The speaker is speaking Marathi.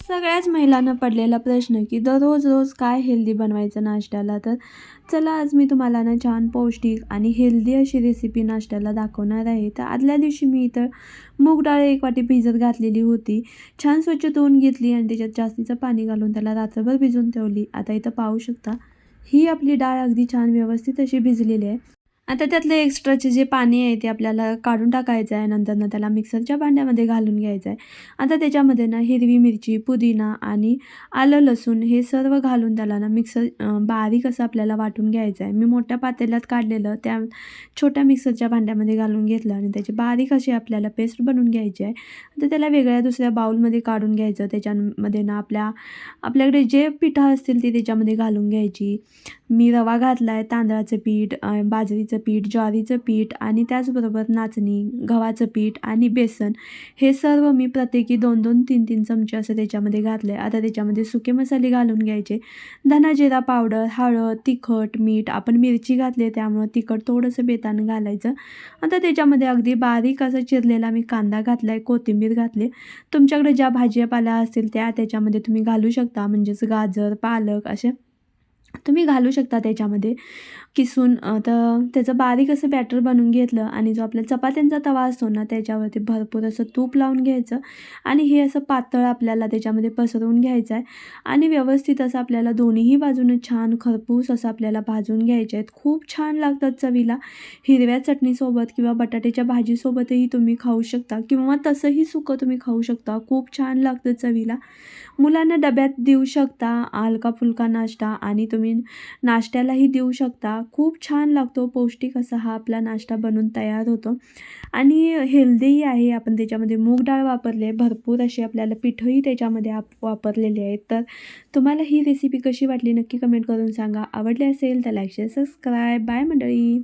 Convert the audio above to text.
सगळ्याच महिलांना पडलेला प्रश्न की दररोज रोज काय हेल्दी बनवायचं नाश्त्याला. तर चला आज मी तुम्हाला ना छान पौष्टिक आणि हेल्दी अशी रेसिपी नाश्त्याला दाखवणार आहे. तर आदल्या दिवशी मी इथं मूग डाळ 1 वाटी भिजत घातलेली होती. छान स्वच्छ धुवून घेतली आणि त्याच्यात जास्तीचं पाणी घालून त्याला रात्रभर भिजवून ठेवली. आता इथं पाहू शकता ही आपली डाळ अगदी छान व्यवस्थित अशी भिजलेली आहे. आता त्यातलं एक्स्ट्राचे जे पाणी आहे ते आपल्याला काढून टाकायचं आहे. नंतर त्याला मिक्सरच्या भांड्यामध्ये घालून घ्यायचं आहे. आता त्याच्यामध्ये ना हिरवी मिरची, पुदिना आणि आलं, लसूण हे सर्व घालून त्याला ना बारीक असं आपल्याला वाटून घ्यायचं आहे. मी मोठ्या पातेल्यात काढलेलं त्या छोट्या मिक्सरच्या भांड्यामध्ये घालून घेतलं आणि त्याची बारीक अशी आपल्याला पेस्ट बनवून घ्यायची आहे. आता त्याला वेगळ्या दुसऱ्या बाउलमध्ये काढून घ्यायचं. त्याच्यामध्ये ना आपल्याकडे जे पिठं असतील ते त्याच्यामध्ये घालून घ्यायची. मी रवा घातला आहे, तांदळाचं पीठ, बाजरीचं पीठ, ज्वारीचं पीठ आणि त्याचबरोबर नाचणी, गव्हाचं पीठ आणि बेसन हे सर्व मी प्रत्येकी 2-2, 3-3 चमचे असं त्याच्यामध्ये घातले. आता त्याच्यामध्ये सुके मसाले घालून घ्यायचे. धना जिरा पावडर, हळद, तिखट, मीठ. आपण मिरची घातली त्यामुळं तिखट थोडंसं बेतानं घालायचं. आता त्याच्यामध्ये अगदी बारीक असा चिरलेला मी कांदा घातला आहे, कोथिंबीर घातली. तुमच्याकडे ज्या भाजीपाला असतील त्याच्यामध्ये तुम्ही घालू शकता. म्हणजेच गाजर, पालक असे तुम्ही घालू शकता त्याच्यामध्ये किसून. तर त्याचं बारीक असं बॅटर बनवून घेतलं आणि जो आपला चपात्यांचा तवा असतो ना त्याच्यावरती भरपूर असं तूप लावून घ्यायचं आणि हे असं पातळ आपल्याला त्याच्यामध्ये पसरवून घ्यायचं आहे आणि व्यवस्थित असं आपल्याला दोन्हीही बाजूने छान खरपूस असं आपल्याला भाजून घ्यायचे आहेत. खूप छान लागतात चवीला. हिरव्या चटणीसोबत किंवा बटाट्याच्या भाजीसोबतही तुम्ही खाऊ शकता किंवा तसंही सुकं तुम्ही खाऊ शकता. खूप छान लागतं चवीला. मुलांना डब्यात देऊ शकता, हलका फुलका नाश्ता आणि तुम्ही नाश्त्यालाही देऊ शकता. खूप छान लागतो. पौष्टिक असा हा आपला नाश्ता बनून तयार होतो आणि हेल्दीही आहे. आपण त्याच्यामध्ये मूग डाळ वापरली आहे. भरपूर अशी आपल्याला पिठंही त्याच्यामध्ये वापरलेली आहेत. तर तुम्हाला ही रेसिपी कशी वाटली नक्की कमेंट करून सांगा. आवडली असेल तर लाईक, शेअर, सबस्क्राईब. बाय मंडळी.